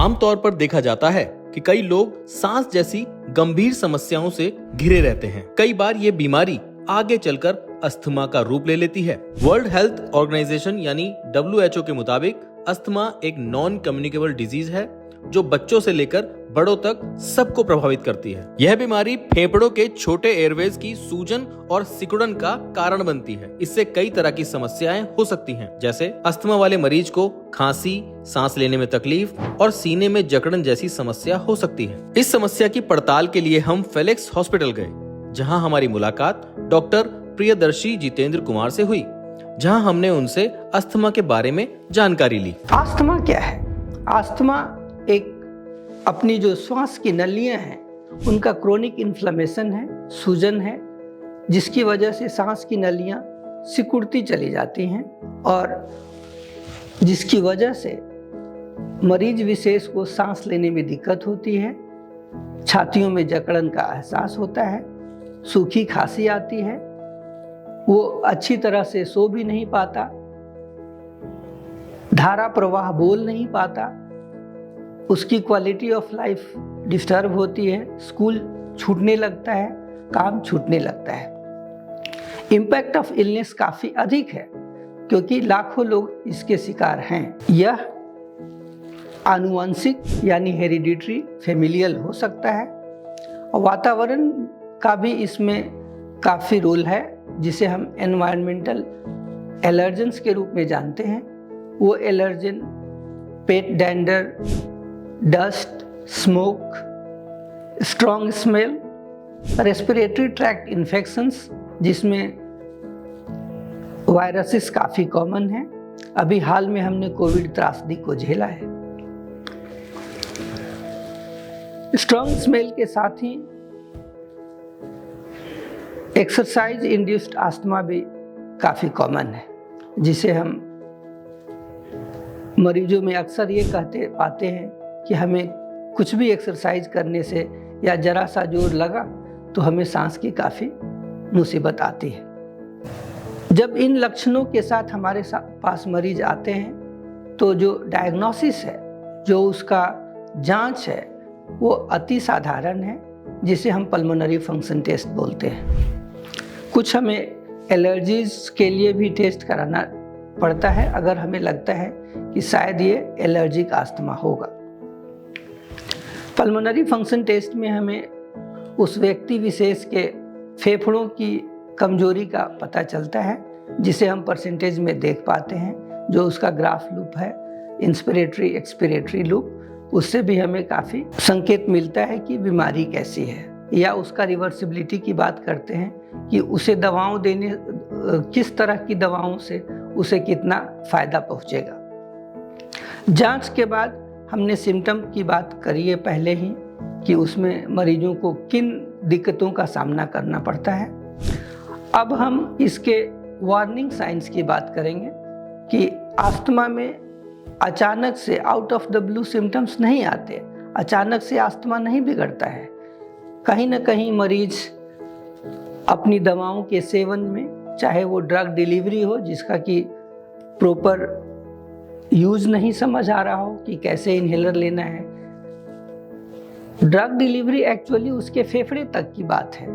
आमतौर पर देखा जाता है कि कई लोग सांस जैसी गंभीर समस्याओं से घिरे रहते हैं। कई बार ये बीमारी आगे चलकर अस्थमा का रूप ले लेती है। वर्ल्ड हेल्थ ऑर्गेनाइजेशन यानी WHO के मुताबिक अस्थमा एक नॉन कम्युनिकेबल डिजीज है जो बच्चों से लेकर बड़ों तक सबको प्रभावित करती है। यह बीमारी फेफड़ों के छोटे एयरवेज की सूजन और सिकुड़न का कारण बनती है। इससे कई तरह की समस्याएं हो सकती हैं, जैसे अस्थमा वाले मरीज को खांसी, सांस लेने में तकलीफ और सीने में जकड़न जैसी समस्या हो सकती है। इस समस्या की पड़ताल के लिए हम फेलिक्स हॉस्पिटल गए, जहां हमारी मुलाकात डॉक्टर प्रियदर्शी जितेंद्र कुमार से हुई, जहां हमने उनसे अस्थमा के बारे में जानकारी ली। अस्थमा क्या है? अस्थमा एक अपनी जो श्वास की नलियां हैं उनका क्रोनिक इन्फ्लेमेशन है, सूजन है, जिसकी वजह से सांस की नलियां सिकुड़ती चली जाती हैं और जिसकी वजह से मरीज विशेष को सांस लेने में दिक्कत होती है, छातियों में जकड़न का एहसास होता है, सूखी खांसी आती है, वो अच्छी तरह से सो भी नहीं पाता, धारा प्रवाह बोल नहीं पाता, उसकी क्वालिटी ऑफ लाइफ डिस्टर्ब होती है, स्कूल छूटने लगता है, काम छूटने लगता है। इम्पैक्ट ऑफ इलनेस काफ़ी अधिक है क्योंकि लाखों लोग इसके शिकार हैं। यह आनुवंशिक यानी हेरिडिटरी फैमिलियल हो सकता है और वातावरण का भी इसमें काफ़ी रोल है, जिसे हम एनवायरमेंटल एलर्जेंस के रूप में जानते हैं। वो allergen pet dander, dust, smoke, strong smell, respiratory tract infections जिसमें वायरसेस काफ़ी कॉमन है। अभी हाल में हमने कोविड त्रासदी को झेला है। स्ट्रॉन्ग स्मेल के साथ ही एक्सरसाइज इंड्यूस्ड अस्थमा भी काफ़ी कॉमन है, जिसे हम मरीजों में अक्सर ये कहते पाते हैं कि हमें कुछ भी एक्सरसाइज करने से या जरा सा जोर लगा तो हमें सांस की काफ़ी मुसीबत आती है। जब इन लक्षणों के साथ हमारे पास मरीज आते हैं तो जो डायग्नोसिस है, जो उसका जांच है, वो अति साधारण है, जिसे हम पल्मोनरी फंक्शन टेस्ट बोलते हैं। कुछ हमें एलर्जीज के लिए भी टेस्ट कराना पड़ता है अगर हमें लगता है कि शायद ये एलर्जिक अस्थमा होगा। पल्मोनरी फंक्शन टेस्ट में हमें उस व्यक्ति विशेष के फेफड़ों की कमजोरी का पता चलता है, जिसे हम परसेंटेज में देख पाते हैं, जो उसका ग्राफ लूप है, इंस्पिरेटरी एक्सपिरेटरी लूप, उससे भी हमें काफ़ी संकेत मिलता है कि बीमारी कैसी है। या उसका रिवर्सिबिलिटी की बात करते हैं कि उसे दवाओं देने, किस तरह की दवाओं से उसे कितना फ़ायदा पहुंचेगा। जांच के बाद हमने सिम्टम की बात करी है पहले ही कि उसमें मरीजों को किन दिक्कतों का सामना करना पड़ता है। अब हम इसके वार्निंग साइंस की बात करेंगे कि अस्थमा में अचानक से out of the blue symptoms नहीं आते, अचानक से अस्थमा नहीं बिगड़ता है। कहीं ना कहीं मरीज अपनी दवाओं के सेवन में, चाहे वो ड्रग डिलीवरी हो जिसका कि प्रॉपर यूज नहीं समझ आ रहा हो कि कैसे इनहेलर लेना है, ड्रग डिलीवरी एक्चुअली उसके फेफड़े तक की बात है।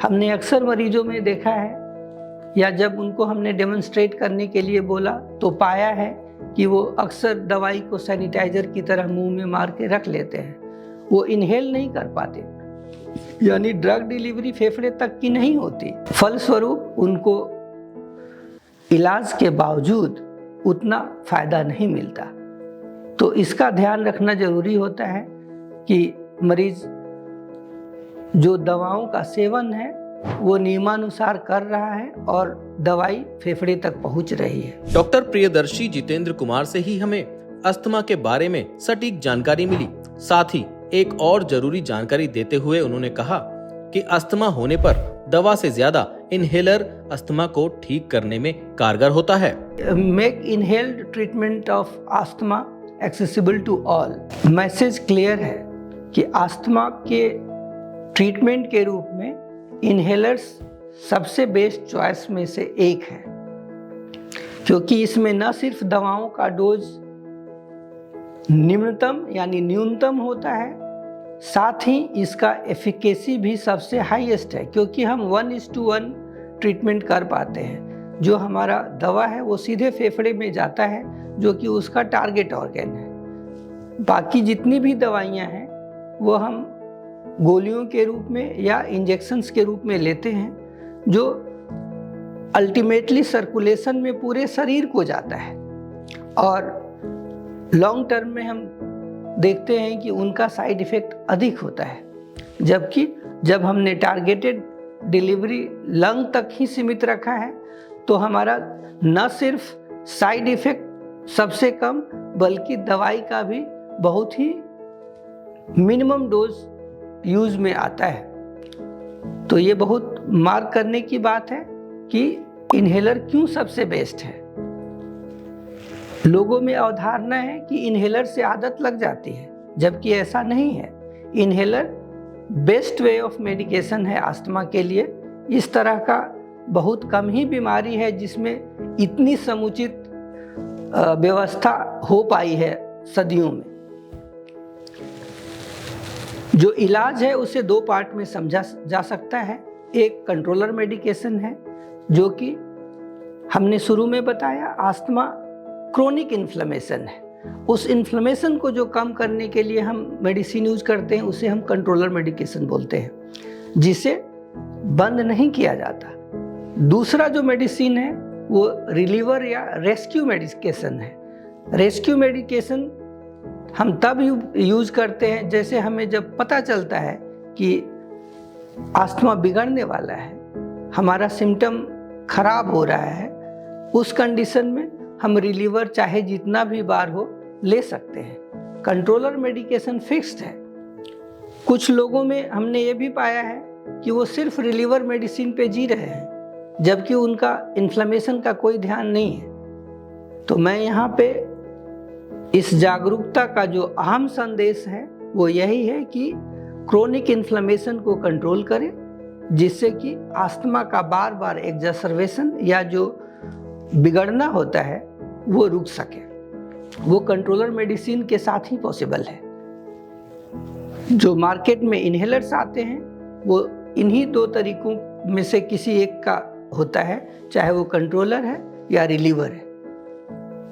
हमने अक्सर मरीजों में देखा है, या जब उनको हमने डेमोन्स्ट्रेट करने के लिए बोला तो पाया है कि वो अक्सर दवाई को सैनिटाइजर की तरह मुंह में मार के रख लेते हैं, वो इनहेल नहीं कर पाते, यानी ड्रग डिलीवरी फेफड़े तक की नहीं होती। फलस्वरूप उनको इलाज के बावजूद उतना फायदा नहीं मिलता। तो इसका ध्यान रखना जरूरी होता है कि मरीज जो दवाओं का सेवन है वो नियमानुसार कर रहा है और दवाई फेफड़े तक पहुंच रही है। डॉक्टर प्रियदर्शी जितेंद्र कुमार से ही हमें अस्थमा के बारे में सटीक जानकारी मिली। साथ ही एक और जरूरी जानकारी देते हुए उन्होंने कहा कि अस्थमा होने पर दवा से ज्यादा इनहेलर अस्थमा को ठीक करने में कारगर होता है। Make inhaled treatment of asthma accessible to all. Message clear है कि अस्थमा के ट्रीटमेंट के रूप में इनहेलर्स सबसे बेस्ट चॉइस में से एक है, क्योंकि इसमें न सिर्फ दवाओं का डोज निम्नतम यानी न्यूनतम होता है, साथ ही इसका एफिकेसी भी सबसे हाईएस्ट है, क्योंकि हम 1:1 ट्रीटमेंट कर पाते हैं। जो हमारा दवा है वो सीधे फेफड़े में जाता है, जो कि उसका टारगेट ऑर्गन है। बाकी जितनी भी दवाइयाँ हैं वो हम गोलियों के रूप में या इंजेक्शन्स के रूप में लेते हैं, जो अल्टीमेटली सर्कुलेशन में पूरे शरीर को जाता है, और लॉन्ग टर्म में हम देखते हैं कि उनका साइड इफ़ेक्ट अधिक होता है। जबकि जब हमने टारगेटेड डिलीवरी लंग तक ही सीमित रखा है तो हमारा न सिर्फ साइड इफ़ेक्ट सबसे कम, बल्कि दवाई का भी बहुत ही मिनिमम डोज यूज में आता है। तो ये बहुत मार्क करने की बात है कि इन्हेलर क्यों सबसे बेस्ट है। लोगों में अवधारणा है कि इन्हेलर से आदत लग जाती है, जबकि ऐसा नहीं है। Inhaler best way of medication है अस्थमा के लिए। इस तरह का बहुत कम ही बीमारी है जिसमें इतनी समुचित व्यवस्था हो पाई है सदियों में। जो इलाज है उसे 2 पार्ट में समझा जा सकता है। एक कंट्रोलर मेडिकेशन है, जो कि हमने शुरू में बताया, अस्थमा क्रोनिक इन्फ्लेमेशन है। उस इन्फ्लेमेशन को जो कम करने के लिए हम मेडिसिन यूज करते हैं उसे हम कंट्रोलर मेडिकेशन बोलते हैं, जिसे बंद नहीं किया जाता। दूसरा जो मेडिसिन है वो रिलीवर या रेस्क्यू मेडिकेशन है। रेस्क्यू मेडिकेशन हम तब यूज करते हैं जैसे हमें जब पता चलता है कि अस्थमा बिगड़ने वाला है, हमारा सिम्टम खराब हो रहा है। उस कंडीशन में हम रिलीवर चाहे जितना भी बार हो ले सकते हैं। कंट्रोलर मेडिकेशन फिक्स्ड है। कुछ लोगों में हमने ये भी पाया है कि वो सिर्फ रिलीवर मेडिसिन पे जी रहे हैं, जबकि उनका इन्फ्लेमेशन का कोई ध्यान नहीं है। तो मैं यहाँ पे इस जागरूकता का जो अहम संदेश है वो यही है कि क्रोनिक इन्फ्लेमेशन को कंट्रोल करें, जिससे कि अस्थमा का बार बार एक्सर्वेशन या जो बिगड़ना होता है वो रुक सके। वो कंट्रोलर मेडिसिन के साथ ही पॉसिबल है। जो मार्केट में इन्हेलर्स आते हैं वो इन्हीं 2 तरीकों में से किसी एक का होता है, चाहे वो कंट्रोलर है या रिलीवर है।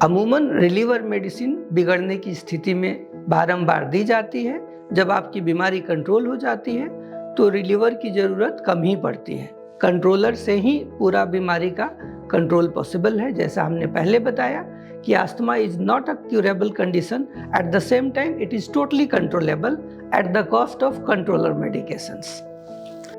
अमूमन रिलीवर मेडिसिन बिगड़ने की स्थिति में बारंबार दी जाती है। जब आपकी बीमारी कंट्रोल हो जाती है तो रिलीवर की ज़रूरत कम ही पड़ती है। कंट्रोलर से ही पूरा बीमारी का कंट्रोल पॉसिबल है। जैसा हमने पहले बताया कि asthma is not a curable condition, at the same time it is totally controllable at the cost of controller medications.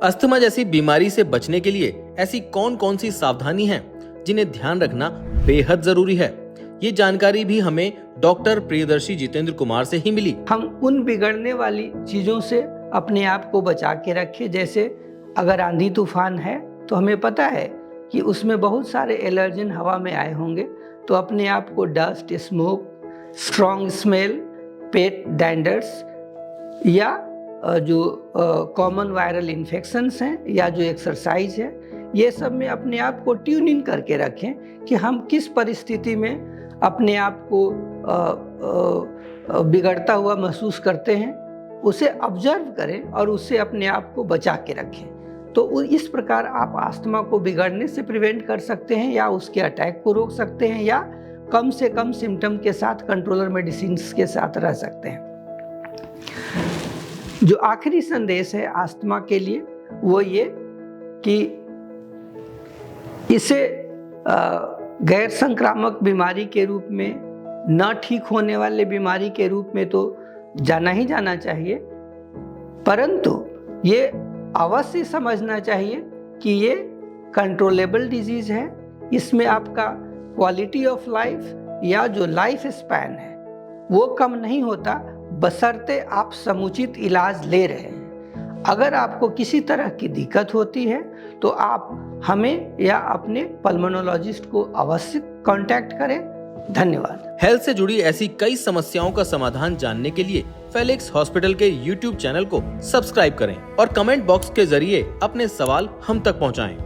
Asthma जैसी बीमारी से बचने के लिए ऐसी कौन कौन सी सावधानी हैं जिन्हें ध्यान रखना बेहद जरूरी है? ये जानकारी भी हमें डॉक्टर प्रियदर्शी जितेंद्र कुमार से ही मिली। हम उन बिगड़ने वाली चीज़ों से अपने आप को बचा के रखें। जैसे अगर आंधी तूफान है तो हमें पता है कि उसमें बहुत सारे एलर्जन हवा में आए होंगे, तो अपने आप को डस्ट, स्मोक, स्ट्रॉन्ग स्मेल, पेट डैंडर्स या जो कॉमन वायरल इन्फेक्शंस हैं या जो एक्सरसाइज है, ये सब में अपने आप को ट्यून इन करके रखें कि हम किस परिस्थिति में अपने आप को बिगड़ता हुआ महसूस करते हैं, उसे ऑब्जर्व करें और उससे अपने आप को बचा के रखें। तो इस प्रकार आप अस्थमा को बिगड़ने से प्रिवेंट कर सकते हैं या उसके अटैक को रोक सकते हैं, या कम से कम सिम्टम के साथ कंट्रोलर मेडिसिन के साथ रह सकते हैं। जो आखिरी संदेश है अस्थमा के लिए वो ये कि इसे गैर संक्रामक बीमारी के रूप में, न ठीक होने वाले बीमारी के रूप में तो जाना ही जाना चाहिए, परंतु ये अवश्य समझना चाहिए कि ये कंट्रोलेबल डिजीज है। इसमें आपका क्वालिटी ऑफ लाइफ या जो लाइफ स्पैन है वो कम नहीं होता, बशर्ते आप समुचित इलाज ले रहे हैं। अगर आपको किसी तरह की दिक्कत होती है तो आप हमें या अपने पल्मोनोलॉजिस्ट को अवश्य कांटेक्ट करें। धन्यवाद। हेल्थ से जुड़ी ऐसी कई समस्याओं का समाधान जानने के लिए फेलिक्स हॉस्पिटल के YouTube चैनल को सब्सक्राइब करें और कमेंट बॉक्स के जरिए अपने सवाल हम तक पहुंचाएं।